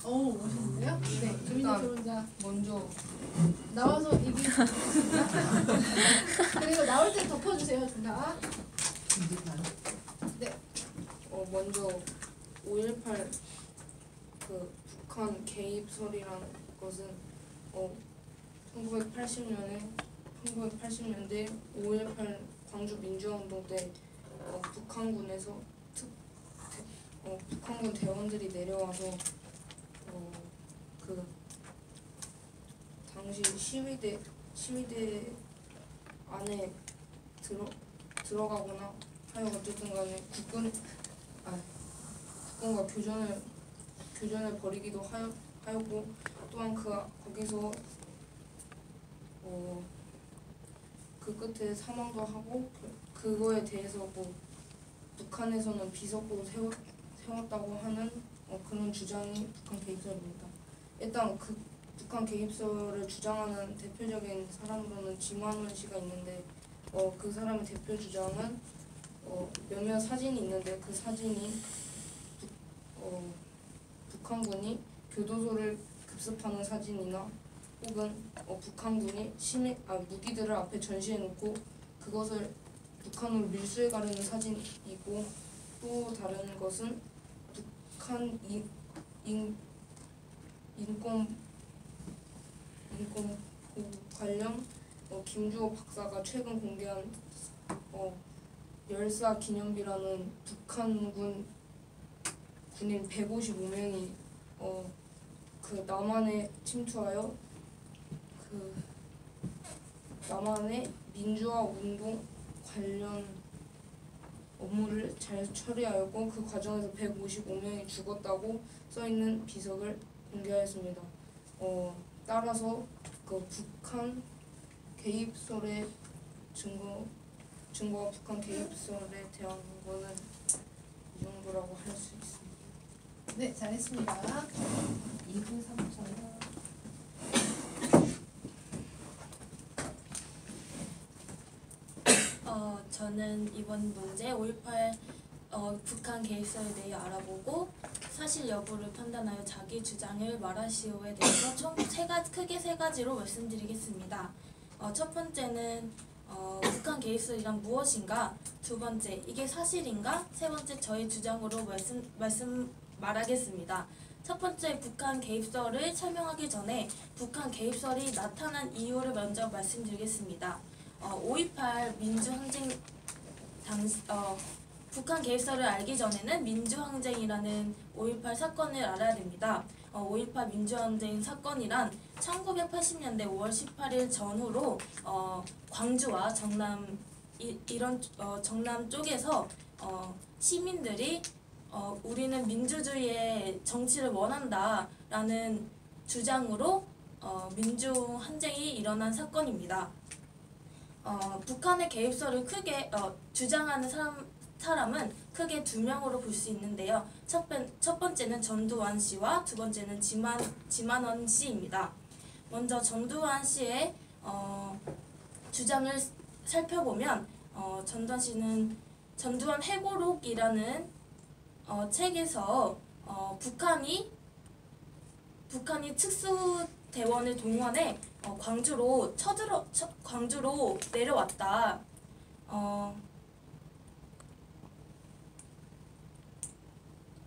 오, 멋있는데요? 네, 조민희 토론자 먼저 나와서 얘기해주시겠습니다. 그리고 나올 때 덮어주세요, 둘 다. 네. 먼저 5.18 그 북한 개입설이라는 것은 1980년대 5.18 광주 민주화운동 때 북한군에서 북한군 대원들이 내려와서 그 당시 시위대 안에 들어가거나 하여 어쨌든 간에 국군과 교전을 벌이기도 하였고 또한 거기서 그 끝에 사망도 하고 그거에 대해서 뭐 북한에서는 비석으로 세웠다고 하는 그런 주장이 북한 개입설입니다. 일단 그 북한 개입설을 주장하는 대표적인 사람으로는 김환원 씨가 있는데 그 사람의 대표 주장은 몇몇 사진이 있는데 그 사진이 북한군이 교도소를 급습하는 사진이나 혹은 북한군이 무기들을 앞에 전시해놓고 그것을 북한으로 밀수해 가려는 사진이고 또 다른 것은 북한 인권보호 관련 김주호 박사가 최근 공개한 열사 기념비라는 북한군 군인 155명이 그 남한에 침투하여 그 남한의 민주화 운동 관련 업무를 잘 처리하였고 그 과정에서 155명이 죽었다고 써있는 비석을 공개하였습니다. 따라서 그 북한 개입설의 증거와 북한 개입설에 대한 거는 이 정도라고 할 수 있습니다. 네, 잘했습니다. 2분 3초요. 저는 이번 문제 5.18 북한 개입설에 대해 알아보고 사실 여부를 판단하여 자기 주장을 말하시오에 대해서 총 크게 세 가지로 말씀드리겠습니다. 첫 번째는 북한 개입설이란 무엇인가? 두 번째, 이게 사실인가? 세 번째, 저의 주장으로 말하겠습니다. 첫 번째, 북한 개입설을 설명하기 전에 북한 개입설이 나타난 이유를 먼저 말씀드리겠습니다. 5.18 민주항쟁 북한 개입설을 알기 전에는 민주항쟁이라는 5.18 사건을 알아야 됩니다. 5.18 민주항쟁 사건이란 1980년대 5월 18일 전후로 광주와 정남 정남 쪽에서 시민들이 우리는 민주주의의 정치를 원한다라는 주장으로 민주항쟁이 일어난 사건입니다. 북한의 개입설을 크게 주장하는 사람은 크게 두 명으로 볼 수 있는데요. 첫 번째는 전두환 씨와 두 번째는 지만원 씨입니다. 먼저 전두환 씨의 주장을 살펴보면 전두환 씨는 전두환 해고록이라는 책에서 북한이 특수대원을 동원해 광주로 내려왔다.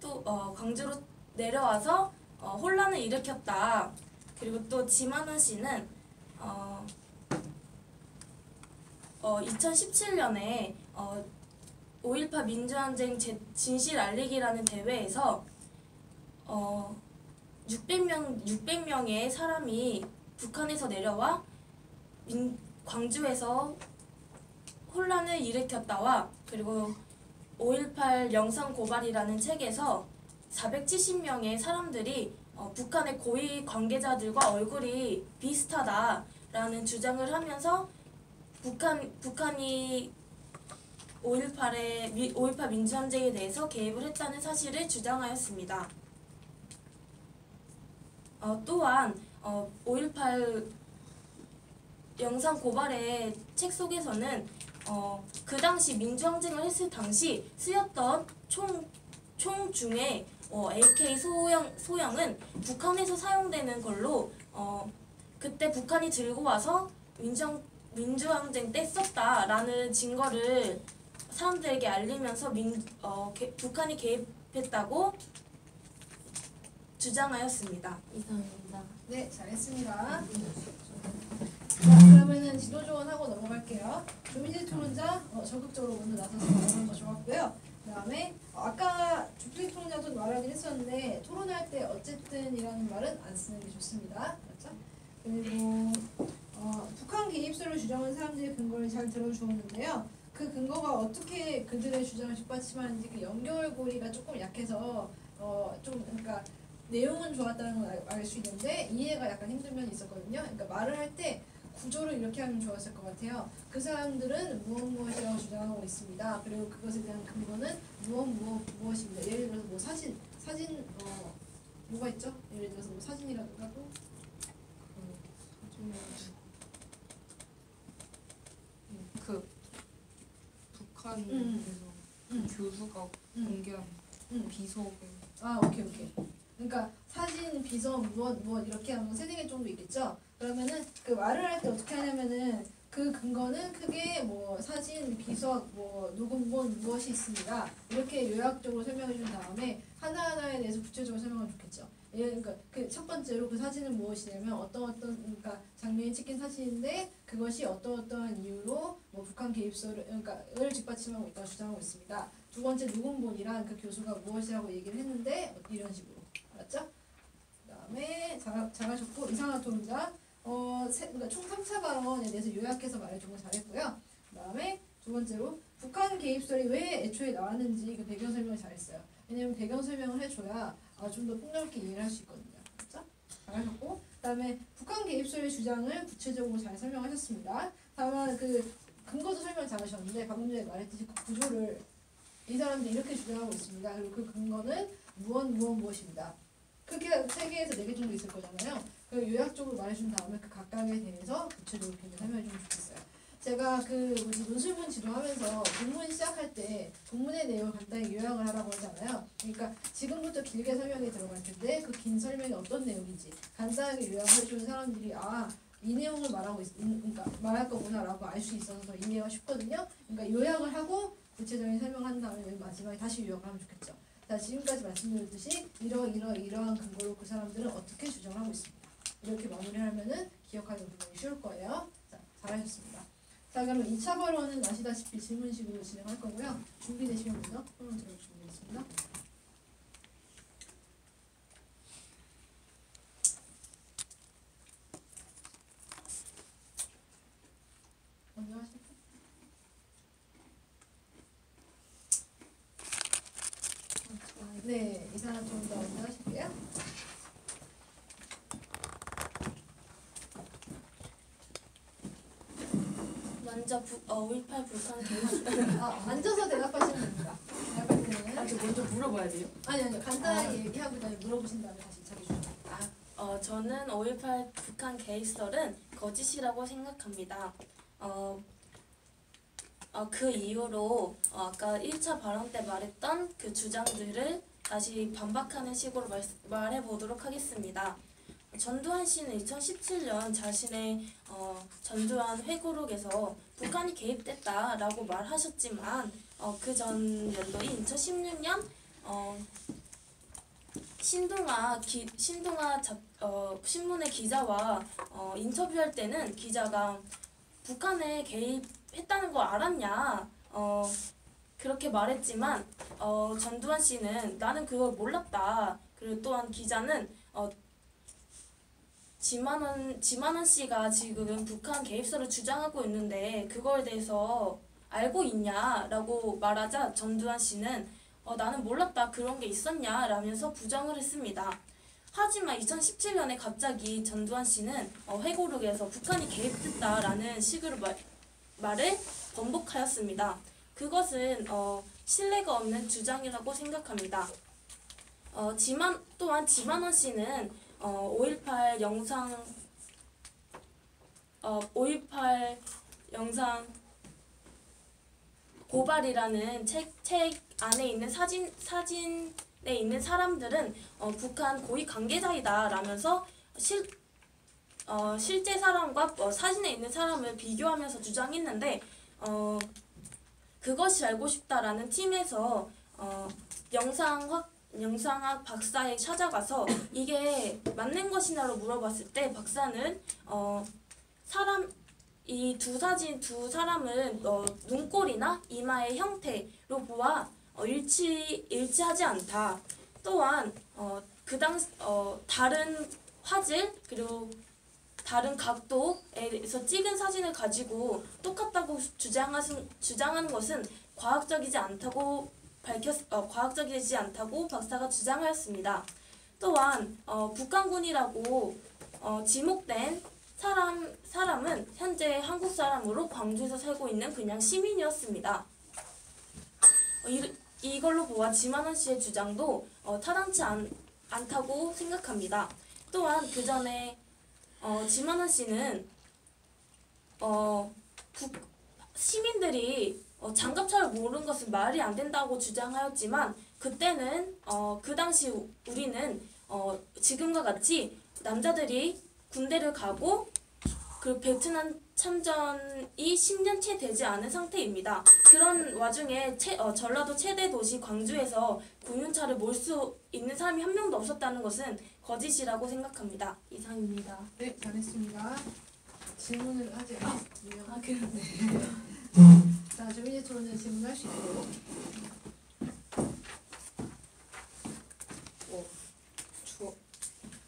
또 광주로 내려와서 혼란을 일으켰다. 그리고 또 지만원 씨는 2017년에 5.18 민주항쟁 진실 알리기라는 대회에서 600명의 사람이 북한에서 내려와 광주에서 혼란을 일으켰다와 그리고 5.18 영상 고발이라는 책에서 470명의 사람들이 북한의 고위 관계자들과 얼굴이 비슷하다라는 주장을 하면서 북한이 5.18 민주항쟁에 대해서 개입을 했다는 사실을 주장하였습니다. 또한 5.18 영상 고발의 책 속에서는 그 당시 민주항쟁을 했을 당시 쓰였던 총 중에 AK 소형은 북한에서 사용되는 걸로 그때 북한이 들고 와서 민주항쟁 때 썼다라는 증거를 사람들에게 알리면서 북한이 개입했다고 주장하였습니다. 이상입니다. 네, 잘했습니다. 자, 그러면은 지도 조언하고 넘어갈게요. 조민재 토론자 적극적으로 먼저 나서서 말하는 거 좋았고요. 그다음에 아까 조필 토론자도 말하긴 했었는데 토론할 때 어쨌든이라는 말은 안 쓰는 게 좋습니다. 그렇죠? 그리고 북한 개입설을 주장한 사람들의 근거를 잘 들어주었는데요. 그 근거가 어떻게 그들의 주장을 뒷받침하는지 그 연결고리가 조금 약해서 좀 그러니까 내용은 좋았다는 걸 알 수 있는데 이해가 약간 힘든 면이 있었거든요. 그러니까 말을 할 때 구조를 이렇게 하면 좋았을 것 같아요. 그 사람들은 무엇이라고 주장하고 있습니다. 그리고 그것에 대한 근거는 무엇입니다. 예를 들어서 뭐 사진 뭐가 있죠? 예를 들어서 뭐 사진이라든가 또 그 북한에서 교수가 공개한 비속에 오케이. 그러니까 사진, 비서, 무엇 이렇게 하면 3개 정도 있겠죠? 그러면은 그 말을 할 때 어떻게 하냐면은 그 근거는 크게 뭐 사진, 비석, 뭐 녹음본 무엇이 있습니다. 이렇게 요약적으로 설명해 준 다음에 하나하나에 대해서 구체적으로 설명하면 좋겠죠. 그러니까 그 첫 번째로 그 사진은 무엇이냐면 어떤 그러니까 장면이 찍힌 사진인데 그것이 어떠한 이유로 뭐 북한 개입설을 을 뒷받침하고 있다고 주장하고 있습니다. 두 번째 녹음본이란 그 교수가 무엇이라고 얘기를 했는데 이런 식으로 알았죠? 그다음에 잘하셨고 이상한 토론자 그러니까 총 3차 발언에 대해서 요약해서 말해준 거 잘했고요. 그다음에 두 번째로 북한 개입설이 왜 애초에 나왔는지 그 배경 설명을 잘했어요. 왜냐면 배경 설명을 해줘야 좀 더 폭넓게 이해를 할 수 있거든요. 그렇죠? 잘하셨고 그다음에 북한 개입설의 주장을 구체적으로 잘 설명하셨습니다. 다만 그 근거도 설명 잘하셨는데 방금 전에 말했듯이 그 구조를 이 사람들이 이렇게 주장하고 있습니다. 그리고 그 근거는 무엇입니다. 그렇게 3개에서 4개 정도 있을 거잖아요. 그 요약적으로 말해준 다음에 그 각각에 대해서 구체적으로 설명해 주면 좋겠어요. 제가 논술문 지도하면서 본문 시작할 때 본문의 내용을 간단히 요약을 하라고 하잖아요. 그러니까 지금부터 길게 설명이 들어갈 텐데 그 긴 설명이 어떤 내용인지 간단하게 요약을 해주는 사람들이 이 내용을 그러니까 말할 거구나라고 알 수 있어서 더 이해가 쉽거든요. 그러니까 요약을 하고 구체적인 설명한 다음에 맨 마지막에 다시 요약을 하면 좋겠죠. 자, 지금까지 말씀드렸듯이 이러한 근거로 그 사람들은 어떻게 주장하고 있습니다. 이렇게 마무리하면은 기억하기 굉장히 쉬울 거예요. 자, 잘하셨습니다. 자, 그럼 2차 발언은 아시다시피 질문식으로 진행할 거고요. 준비되시면 먼저 토론 들어주시겠습니다. 먼저 하실까요? 네, 이 사람 좀 더 먼저 하실게요. 먼저 5.18 북한 개입 앉아서 대답하시면 됩니다. 대답할 때는 저 먼저 물어봐야 돼요? 아니요. 간단하게 얘기하고 그다음에 물어보신 다음에 다시 자기 주장. 저는 5.18 북한 개입설은 거짓이라고 생각합니다. 그 이후로 아까 1차 발언 때 말했던 그 주장들을 다시 반박하는 식으로 말해보도록 하겠습니다. 전두환 씨는 2017년 자신의 전두환 회고록에서 북한이 개입됐다라고 말하셨지만 그 전 연도인 2016년 신동아 신문의 기자와 인터뷰할 때는 기자가 북한에 개입했다는 걸 알았냐 그렇게 말했지만 전두환 씨는 나는 그걸 몰랐다. 그리고 또한 기자는 지만원 씨가 지금 북한 개입설을 주장하고 있는데 그거에 대해서 알고 있냐라고 말하자 전두환 씨는 나는 몰랐다. 그런 게 있었냐 라면서 부정을 했습니다. 하지만 2017년에 갑자기 전두환 씨는 회고록에서 북한이 개입했다라는 식으로 말을 번복하였습니다. 그것은 신뢰가 없는 주장이라고 생각합니다. 또한 지만원 씨는 5.18 영상 고발이라는 책 안에 있는 사진 있는 사람들은 북한 고위 관계자이다라면서 실제 사람과 사진에 있는 사람을 비교하면서 주장했는데 그것이 알고 싶다라는 팀에서 영상학 박사에 찾아가서 이게 맞는 것이냐로 물어봤을 때 박사는 이 두 사람은 눈꼴이나 이마의 형태로 보아 일치하지 않다. 또한 다른 화질 그리고 다른 각도에서 찍은 사진을 가지고 똑같다고 주장하는 것은 과학적이지 않다고 박사가 주장하였습니다. 또한 북한군이라고 지목된 사람은 현재 한국 사람으로 광주에서 살고 있는 그냥 시민이었습니다. 이걸로 보아 지만원 씨의 주장도 타당치 않다고 생각합니다. 또한 그 전에 지만원 씨는 시민들이 장갑차를 모르는 것은 말이 안 된다고 주장하였지만 그때는 그 당시 우리는 지금과 같이 남자들이 군대를 가고 그 베트남 참전이 10년 채 되지 않은 상태입니다. 그런 와중에 전라도 최대 도시 광주에서 공윤차를 몰 수 있는 사람이 한 명도 없었다는 것은 거짓이라고 생각합니다. 이상입니다. 네, 잘했습니다. 질문을 하지 않았고요. 그런데. 자, 조민희 토론은 질문할 수 있고.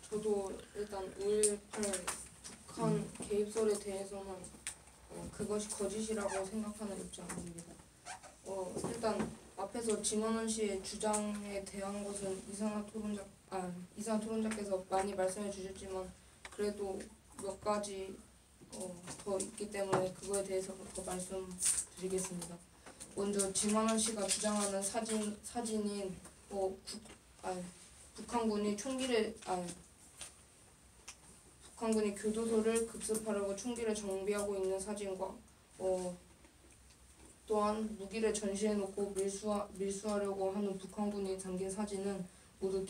저도 일단 5.18 북한 개입설에 대해서는 그것이 거짓이라고 생각하는 입장입니다. 일단 앞에서 지만원 씨의 주장에 대한 것은 이상한 토론자께서 많이 말씀해 주셨지만 그래도 몇 가지 더 있기 때문에 그거에 대해서 더 말씀드리겠습니다. 먼저 지만원 씨가 주장하는 사진인 북한군이 교도소를 급습하려고 총기를 정비하고 있는 사진과 또한 무기를 전시해놓고 밀수하려고 하는 북한군이 담긴 사진은 모두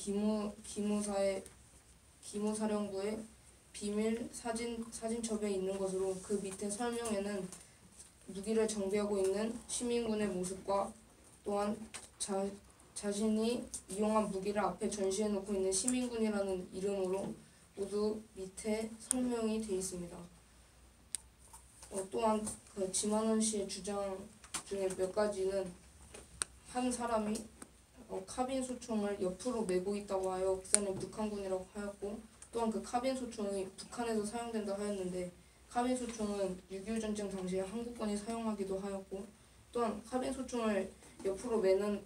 기무사령부의 비밀 사진첩에 있는 것으로 그 밑에 설명에는 무기를 정비하고 있는 시민군의 모습과 또한 자신이 이용한 무기를 앞에 전시해놓고 있는 시민군이라는 이름으로 모두 밑에 설명이 되어 있습니다. 또한 그 지만원 씨의 주장 중에 몇 가지는 한 사람이 카빈 소총을 옆으로 메고 있다고 하여 그사람이 북한군이라고 하였고 또한 그 카빈 소총이 북한에서 사용된다 하였는데 카빈 소총은 6.25 전쟁 당시에 한국군이 사용하기도 하였고 또한 카빈 소총을 옆으로 매는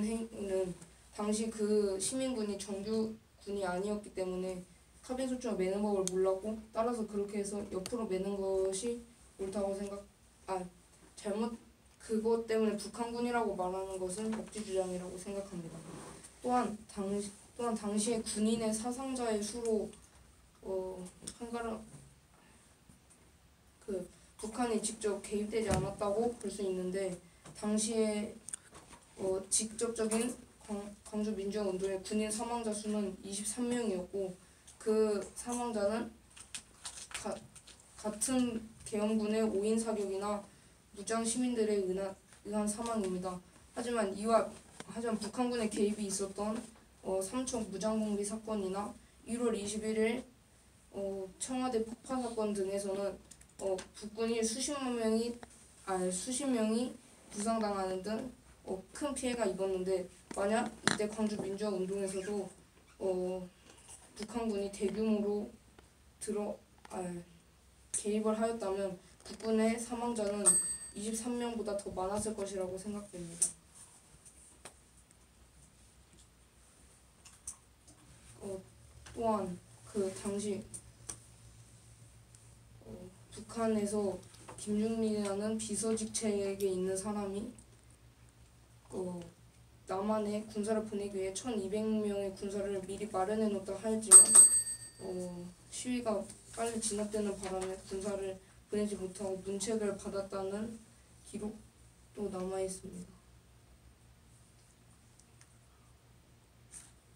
행위는 당시 그 시민군이 정규군이 아니었기 때문에 카빈 소총을 매는 법을 몰랐고 따라서 그렇게 해서 옆으로 매는 것이 옳다고 그것 때문에 북한군이라고 말하는 것은 억지 주장이라고 생각합니다. 또한 당시에 군인의 사상자의 수로 북한이 직접 개입되지 않았다고 볼 수 있는데 당시에 직접적인 광주 민주화운동의 군인 사망자 수는 23명이었고 그 사망자는 같은 계엄군의 5인 사격이나 무장 시민들에 의한 사망입니다. 하지만 북한군의 개입이 있었던 삼척 무장공비 사건이나 1월 21일 청와대 폭파 사건 등에서는 북군이 수십 명이 부상당하는 등 큰 피해가 입었는데 만약 이때 광주 민주화 운동에서도 북한군이 대규모로 개입을 하였다면 북군의 사망자는 23명보다 더 많았을 것이라고 생각됩니다. 또한 그 당시 북한에서 김중민이라는 비서직책에 있는 사람이 남한에 군사를 보내기 위해 1200명의 군사를 미리 마련해 놓다 하였지만 시위가 빨리 진압되는 바람에 군사를 보내지 못하고 문책을 받았다는 기록도 남아 있습니다.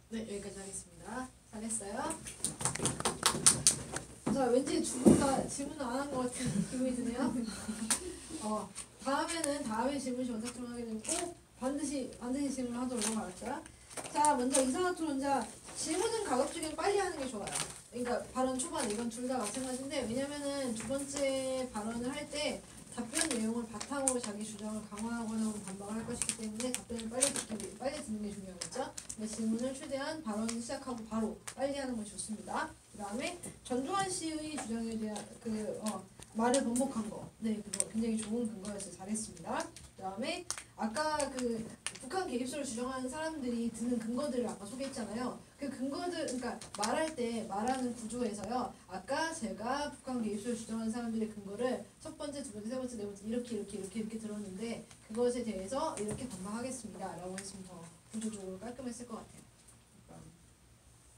네, 여기까지 하겠습니다. 잘했어요. 자, 왠지 두 분 다 질문을 안 한 것 같은 기분이 드네요. 다음에 질문 시간 토론하게 되면 꼭 반드시 질문하도록 알았어요. 자, 먼저 이산화탄소론자 질문은 가급적이면 빨리 하는 게 좋아요. 그러니까 발언 초반 이건 둘 다 마찬가지인데 왜냐면은 두 번째 발언을 할 때 답변 내용을 바탕으로 자기 주장을 강화하거나 혹은 반박을 할 것이기 때문에 답변을 빨리 듣는 게 중요하겠죠. 근데 질문을 최대한 발언을 시작하고 바로 빨리 하는 것이 좋습니다. 그 다음에 전두환 씨의 주장에 대한 말을 번복한 거, 네, 그거 굉장히 좋은 근거였어요. 잘했습니다. 그 다음에 아까 그 북한 개입설을 주장하는 사람들이 드는 근거들을 아까 소개했잖아요. 그 근거들, 그러니까 말할 때 말하는 구조에서요. 아까 제가 북한 개입설을 주장하는 사람들의 근거를 첫 번째, 두 번째, 세 번째, 네 번째 이렇게 들었는데 그것에 대해서 이렇게 반박하겠습니다.라고 했으면 더 구조적으로 깔끔했을 것 같아요.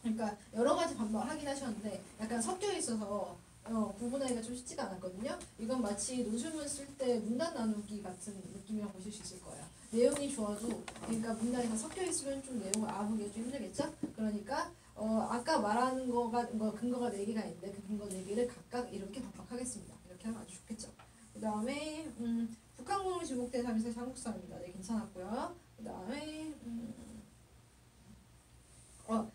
그러니까 여러 가지 반박을 하긴 하셨는데 약간 섞여 있어서 구분하기가 좀 쉽지가 않았거든요. 이건 마치 논술문 쓸 때 문단 나누기 같은 느낌이라고 보실 수 있을 거예요. 내용이 좋아도 그러니까 문단이 다 섞여 있으면 좀 내용을 알아보기가 좀 힘들겠죠? 그러니까 아까 말하는 근거가 4개가 있는데 그 근거 4개를 각각 이렇게 반박하겠습니다. 이렇게 하면 아주 좋겠죠. 그 다음에 북한군으로 지목된 사람이 사실 한국 사람입니다. 네, 괜찮았고요. 그 다음에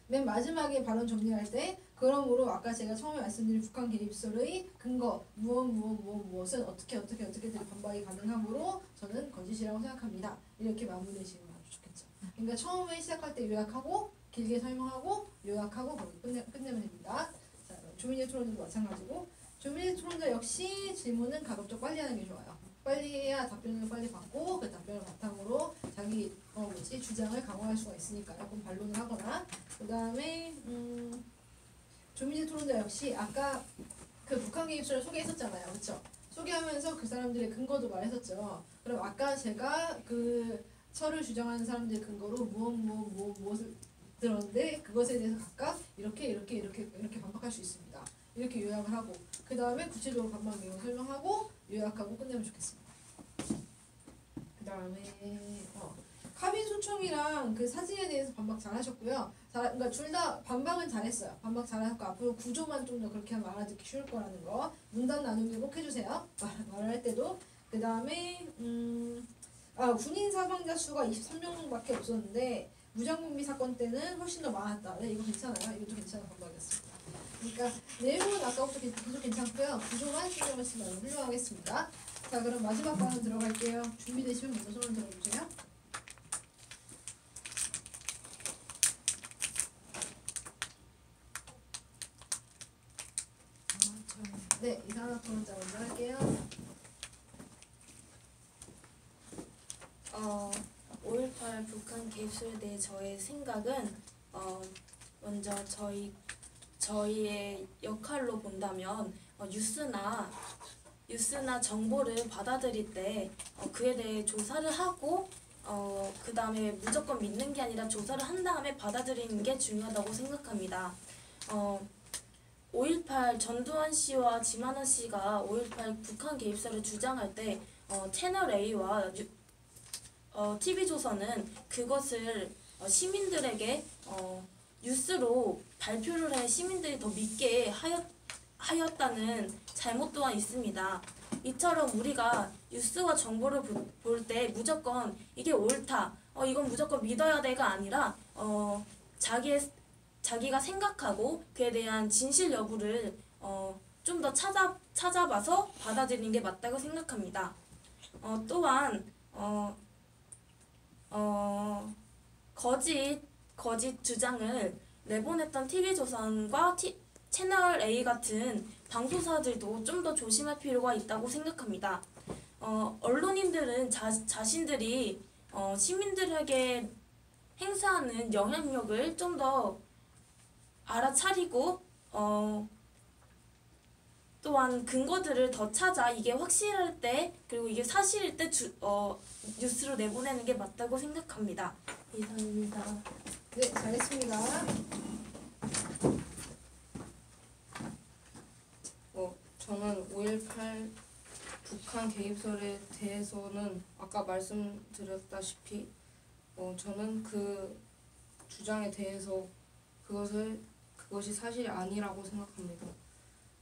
맨 마지막에 발언 정리할 때 그러므로 아까 제가 처음에 말씀드린 북한 개입설의 근거 무엇은 어떻게들 반박이 가능하므로 저는 거짓이라고 생각합니다. 이렇게 마무리하시면 아주 좋겠죠. 그러니까 처음에 시작할 때 요약하고 길게 설명하고 요약하고 거기 끝내면 됩니다. 자, 조민희 토론자도 마찬가지고 조민희 토론자 역시 질문은 가급적 빨리 하는 게 좋아요. 빨리 해야 답변을 빨리 받고 그 답변을 바탕으로 자기 주장을 강화할 수가 있으니까요. 그럼 반론을 하거나 그 다음에 조민희 토론자 역시 아까 그 북한 개입설을 소개했었잖아요. 그렇죠? 소개하면서 그 사람들의 근거도 말했었죠. 그럼 아까 제가 그 설을 주장하는 사람들의 근거로 무엇을 들었는데 그것에 대해서 각각 이렇게 반박할 수 있습니다. 이렇게 요약을 하고 그 다음에 구체적으로 반박 내용 설명하고 요약하고 끝내면 좋겠습니다. 그 다음에 카빈 소총이랑 그 사진에 대해서 반박 잘하셨고요. 그러니까 둘 다 반박은 잘했어요. 반박 잘하셨고 앞으로 구조만 좀 더 그렇게 하면 알아듣기 쉬울 거라는 거. 문단 나누기 꼭 해주세요. 말할 때도. 그 다음에 군인 사망자 수가 23명밖에 없었는데 무장군비 사건 때는 훨씬 더 많았다. 네, 이거 괜찮아요. 이것도 괜찮은 반박이었습니다. 그러니까 내용은 아까부터 계속 괜찮고요. 구조만 신경을 쓰면 훌륭하겠습니다. 자, 그럼 마지막 발언 들어갈게요. 준비되시면 먼저 손을 들어주세요. 네, 이산화탄소 먼저 할게요. 5.18 북한 개입설에 대해 저의 생각은 먼저 저희의 역할로 본다면 뉴스나 정보를 받아들일 때 그에 대해 조사를 하고 그 다음에 무조건 믿는 게 아니라 조사를 한 다음에 받아들이는 게 중요하다고 생각합니다. 5.18 전두환 씨와 지만원 씨가 5.18 북한 개입설을 주장할 때 채널 A와 TV조선은 그것을 시민들에게 뉴스로 발표를 해 시민들이 더 믿게 하였다는 잘못 또한 있습니다. 이처럼 우리가 뉴스와 정보를 볼 때 무조건 이게 옳다, 이건 무조건 믿어야 돼가 아니라 자기가 생각하고 그에 대한 진실 여부를 좀 더 찾아봐서 받아들이는 게 맞다고 생각합니다. 또한 거짓 주장을 내보냈던 TV조선과 채널 A 같은 방송사들도 좀 더 조심할 필요가 있다고 생각합니다. 언론인들은 자신들이 시민들에게 행사하는 영향력을 좀 더 알아차리고 또한 근거들을 더 찾아 이게 확실할 때 그리고 이게 사실일 때 뉴스로 내보내는 게 맞다고 생각합니다. 이상입니다. 네, 잘했습니다. 저는 5.18 북한 개입설에 대해서는 아까 말씀드렸다시피 저는 그 주장에 대해서 그것이 사실이 아니라고 생각합니다.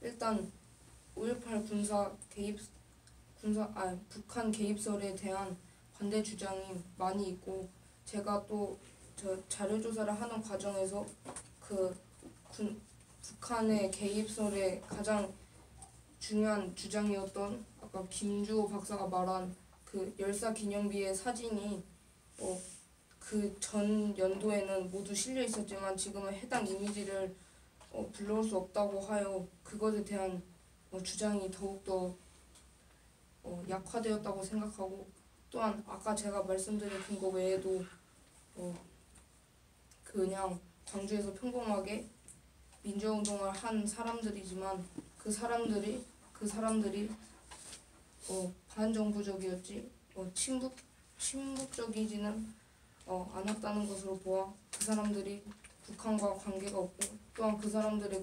일단 5.18 북한 개입설에 대한 반대 주장이 많이 있고, 제가 또 자료 조사를 하는 과정에서 북한의 개입설의 가장 중요한 주장이었던 아까 김주호 박사가 말한 그 열사 기념비의 사진이 그 전 연도에는 모두 실려 있었지만 지금은 해당 이미지를 불러올 수 없다고 하여 그것에 대한 주장이 더욱더 약화되었다고 생각하고, 또한 아까 제가 말씀드린 근거 외에도 그냥 광주에서 평범하게 민주운동을 한 사람들이지만 그 사람들이 반정부적이었지 친북적이지는 않았다는 것으로 보아 그 사람들이 북한과 관계가 없고, 또한 그 사람들의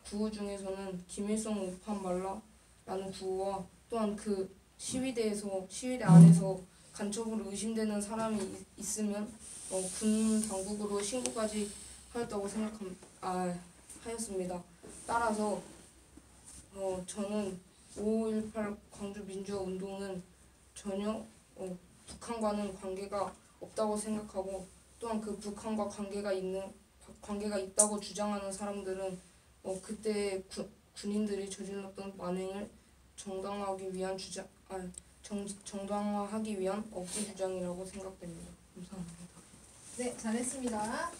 구호 중에서는 김일성 우판 말라라는 구호와 또한 그 시위대 안에서 간첩으로 의심되는 사람이 있으면 군 당국으로 신고까지 하였다고 하였습니다. 따라서 저는 5.18 광주 민주화 운동은 전혀 북한과는 관계가 없다고 생각하고, 또한 그 북한과 관계가 있다고 주장하는 사람들은 그때 군인들이 저질렀던 만행을 정당화하기 위한 억지 주장이라고 생각됩니다. 감사합니다. 네, 잘했습니다.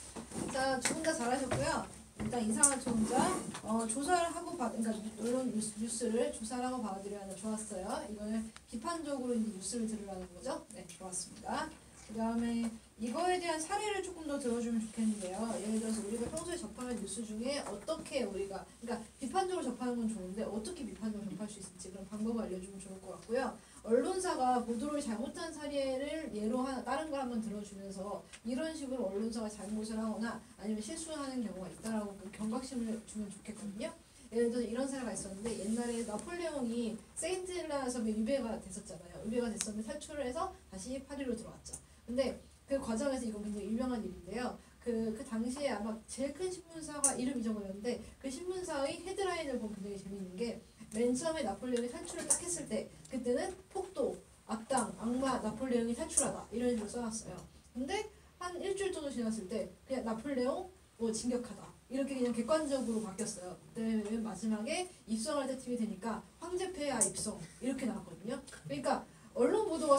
자, 두 분 다 잘하셨고요. 일단 이상한 초혼자 조사를 하고 그러니까 언론 뉴스를 조사를 하고 받아들여야 하는 좋았어요. 이거는 비판적으로 이제 뉴스를 들으라는 거죠. 네, 좋았습니다. 그 다음에 이거에 대한 사례를 조금 더 들어주면 좋겠는데요. 예를 들어서 우리가 평소에 접하는 뉴스 중에 어떻게 우리가 그러니까 비판적으로 접하는 건 좋은데 어떻게 비판적으로 접할 수 있을지 그런 방법을 알려주면 좋을 것 같고요. 언론사가 보도를 잘못한 사례를 예로 다른 걸 한번 들어주면서 이런 식으로 언론사가 잘못을 하거나 아니면 실수하는 경우가 있다라고 경각심을 주면 좋겠거든요. 예를 들어서 이런 사례가 있었는데 옛날에 나폴레옹이 세인트헬라 섬에 유배가 됐었잖아요. 유배가 됐었는데 탈출을 해서 다시 파리로 들어왔죠. 근데 그 과정에서 이거 굉장히 유명한 일인데요. 그 당시에 아마 제일 큰 신문사가 이름 잊어버렸는데 그 신문사의 헤드라인을 보면 굉장히 재밌는 게 맨 처음에 나폴레옹이 탈출을 딱 했을 때 그때는 폭도, 악당, 악마, 나폴레옹이 탈출하다 이런 식으로 써놨어요. 근데 한 일주일 정도 지났을 때 그냥 나폴레옹 진격하다 이렇게 그냥 객관적으로 바뀌었어요. 그때 맨 마지막에 입성할 때 팀이 되니까 황제폐하 입성 이렇게 나왔거든요. 그러니까 언론 보도가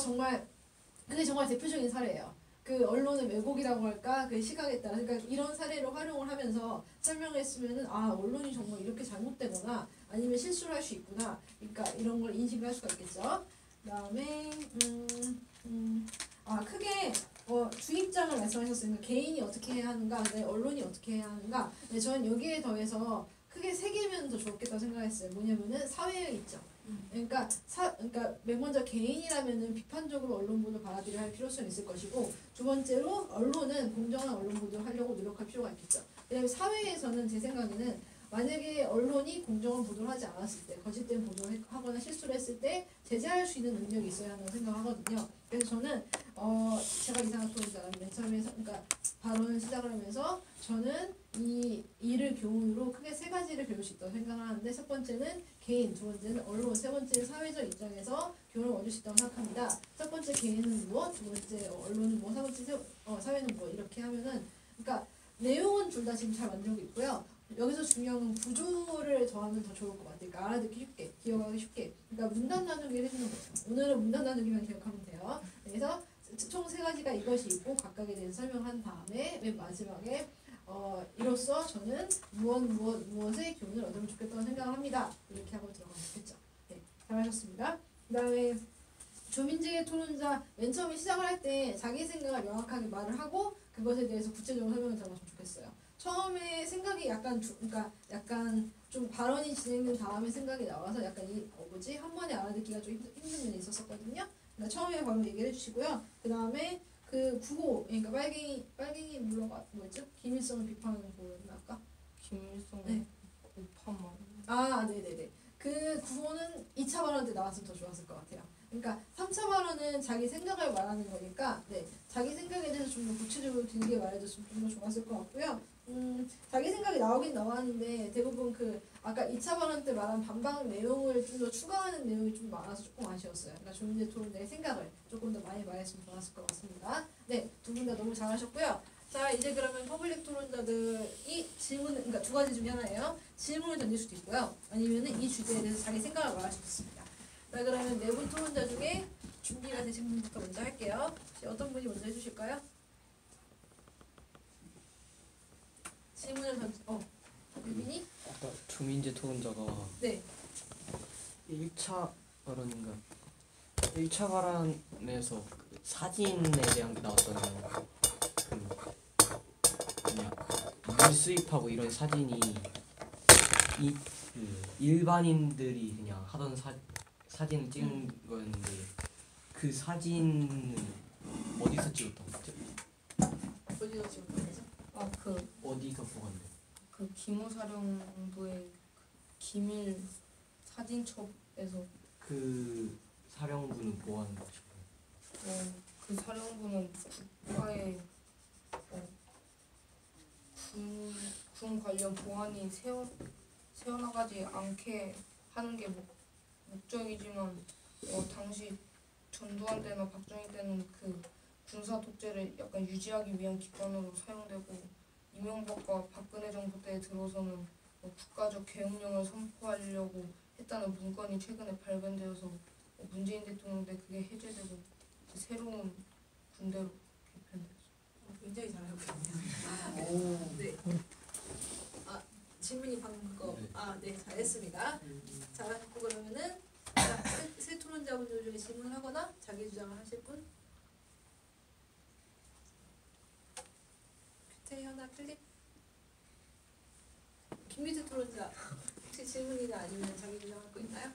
그게 정말 대표적인 사례예요. 그 언론의 왜곡이라고 할까 그 시각에 따라 그러니까 이런 사례를 활용을 하면서 설명했으면은 언론이 정말 이렇게 잘못되거나 아니면 실수를 할 수 있구나. 그러니까 이런 걸 인식을 할 수가 있겠죠. 그다음에 크게 주입장을 말씀하셨으니까 개인이 어떻게 해야 하는가, 언론이 어떻게 해야 하는가. 저는 여기에 더해서 크게 세 개면 더 좋겠다고 생각했어요. 뭐냐면은 사회의 입장. 그러니까 맨 먼저 개인이라면은 비판적으로 언론 보도 받아들여야 할 필요성이 있을 것이고, 두 번째로 언론은 공정한 언론 보도를 하려고 노력할 필요가 있겠죠. 왜냐하면 사회에서는 제 생각에는 만약에 언론이 공정한 보도를 하지 않았을 때, 거짓된 보도를 하거나 실수를 했을 때 제재할 수 있는 능력이 있어야 한다고 생각하거든요. 그래서 저는 제가 이상한 소리잖아요. 맨 처음에 그러니까 발언을 시작을 하면서 저는 이 일을 교훈으로 크게 세 가지를 배울 수 있다고 생각을 하는데, 첫 번째는 개인, 두 번째는 언론, 세 번째는 사회적 입장에서 교훈을 얻을 수 있다고 생각합니다. 첫 번째 개인은 무엇, 두 번째 언론은 무엇, 세 번째 사회는 무엇 이렇게 하면은 그러니까 내용은 둘 다 지금 잘 만들고 있고요. 여기서 중요한 건 구조를 더하면 더 좋을 것 같아요. 그러니까 알아듣기 쉽게, 기억하기 쉽게. 그러니까 문단 나누기를 해주는 거예요. 오늘은 문단 나누기만 기억하면 돼요. 그래서 총 세 가지가 이것이 있고 각각에 대해서 설명한 다음에 맨 마지막에 이로써 저는 무엇의 교훈을 얻으면 좋겠다고 생각을 합니다. 이렇게 하고 들어가면 좋겠죠. 네, 잘하셨습니다. 그 다음에 조민재 토론자 맨 처음에 시작을 할 때 자기 생각을 명확하게 말을 하고 그것에 대해서 구체적으로 설명을 들어가면 좋겠어요. 처음에 생각이 약간 좀 발언이 진행된 다음에 생각이 나와서 약간 한 번에 알아듣기가 좀 힘든 면이 있었거든요. 그러니까 처음에 바로 얘기를 해주시고요. 그 다음에 그 구호, 그러니까 빨갱이 물러가 뭐였죠? 김일성을 비판하는 구호였나 아까? 김일성 네. 우파만. 네네네. 그 구호는 2차 발언 때 나왔으면 더 좋았을 것 같아요. 그러니까 3차 발언은 자기 생각을 말하는 거니까 자기 생각에 대해서 좀 더 구체적으로 길게 말해줬으면 좀 더 좋았을 것 같고요. 자기 생각이 나오긴 나왔는데 대부분 그 아까 2차 발언 때 말한 반박 내용을 좀 더 추가하는 내용이 좀 많아서 조금 아쉬웠어요. 그러니까 조민재 토론자의 생각을 조금 더 많이 말했으면 좋았을 것 같습니다. 네, 두 분 다 너무 잘하셨고요. 자, 이제 그러면 퍼블릭 토론자들이 질문을, 그러니까 두 가지 중에 하나예요. 질문을 던질 수도 있고요. 아니면은 이 주제에 대해서 자기 생각을 말할 수도 있습니다. 자, 그러면 네 분 토론자 중에 준비가 되신 분부터 먼저 할게요. 혹시 어떤 분이 먼저 해주실까요? 질문을 유빈이? 아까 조민재 토론자가 네. 1차 발언인가 1차 발언에서 그 사진에 대한 게 나왔잖아요. 그냥 물 수입하고 이런 사진이 그 일반인들이 그냥 하던 사진을 찍은 거였는데 그 사진은 어디서 찍었던 거죠? 어디서 찍은 거죠? 어디서 보관돼? 그 기무사령부의 기밀 사진첩에서 그 사령부는 보관 거죠. 그 사령부는 국가의 군 관련 보안이 세워나가지 않게 하는 게 목적이지만 당시 전두환 때나 박정희 때는 그 군사 독재를 약간 유지하기 위한 기관으로 사용되고 이명박과 박근혜 정부 때에 들어서는 국가적 계엄령을 선포하려고 했다는 문건이 최근에 발견되어서 문재인 대통령 때 그게 해제되고 새로운 군대로 개편됐어요. 굉장히 잘 알고 있네요. 네. 질문이 방금 그거. 네, 잘했습니다. 잘하셨고 그러면은 자, 세 토론자분들 중에 질문을 하거나 자기 주장을 하실 분? 태현아, 클립. 김미주 토론자 혹시 질문이나 아니면 자기 주장할 거 있나요?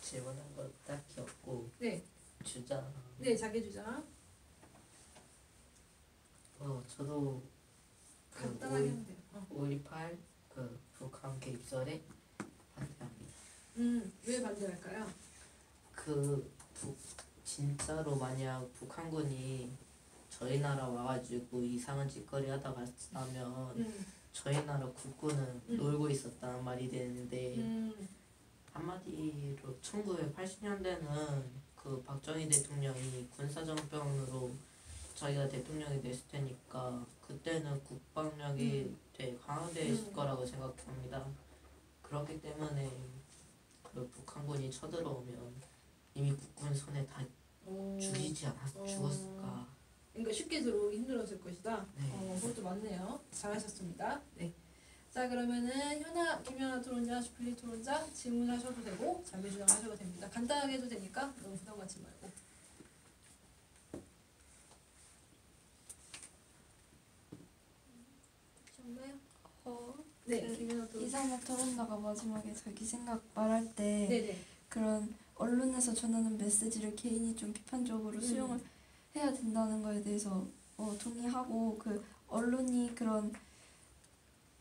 질문한 거 딱히 없고 네. 주장. 네, 자기 주장. 저도 간단하게 하면 돼요. 5.18 그 북한 개입설에 반대합니다. 왜 반대할까요? 진짜로 만약 북한군이 저희 나라 와가지고 이상한 짓거리 하다 갔다면 저희 나라 국군은 놀고 있었다는 말이 되는데 한마디로 1980년대는 그 박정희 대통령이 군사정권으로 자기가 대통령이 됐을 테니까 그때는 국방력이 되게 강화되었을 거라고 생각합니다. 그렇기 때문에 그 북한군이 쳐들어오면 이미 국군 손에 다 죽이지 죽었을까. 그러니까 쉽게 들어오기 힘들었을 것이다. 네. 그것도 맞네요. 잘하셨습니다. 네. 자, 그러면은 김연아 토론자, 슈플리 토론자 질문하셔도 되고 자기 주장하셔도 됩니다. 간단하게 해도 되니까 너무 부담 갖지 말고. 정말요? 네, 김연아 토론자. 이상혁 토론자가 마지막에 자기 생각 말할 때 네네. 그런 언론에서 전하는 메시지를 개인이 좀 비판적으로 수용을 해야 된다는 거에 대해서 동의하고 그 언론이 그런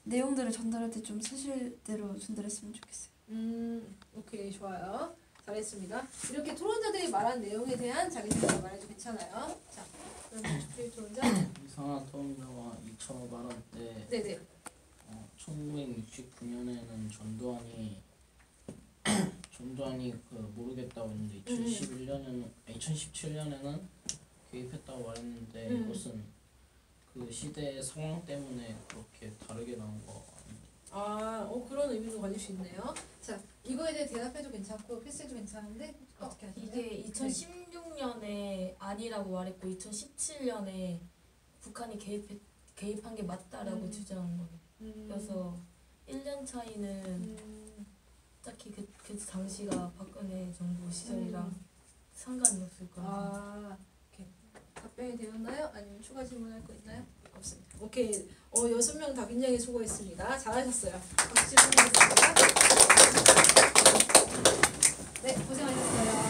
내용들을 전달할 때 좀 사실대로 전달했으면 좋겠어요. 오케이, 좋아요. 잘했습니다. 이렇게 토론자들이 말한 내용에 대한 자기 생각을 말해도 괜찮아요. 자, 그럼 슈플리 토론자. 이상한 토론자와 2차 발언 때 네네. 1969년에는 전두환이 그 모르겠다고 했는데 2017년에는 개입했다고 말했는데 이것은 그 시대의 상황 때문에 그렇게 다르게 나온 거 아닙니까? 그런 의미도 가질 수 있네요. 자, 이거에 대해 대답해도 괜찮고 패스해도 괜찮은데 어떻게 하실래요? 이게 2016년에 아니라고 말했고 2017년에 북한이 개입한 게 맞다라고 주장한 거예요. 그래서 1년 차이는 딱히 그 당시가 박근혜 정부 시절이랑 상관이 없을 거예요. 오케이. 답변이 되었나요? 아니면 추가 질문할 거 있나요? 없습니다. 오케이. 6명 다 굉장히 수고했습니다. 잘하셨어요. 박수 질문하겠습니다. 네, 고생하셨어요.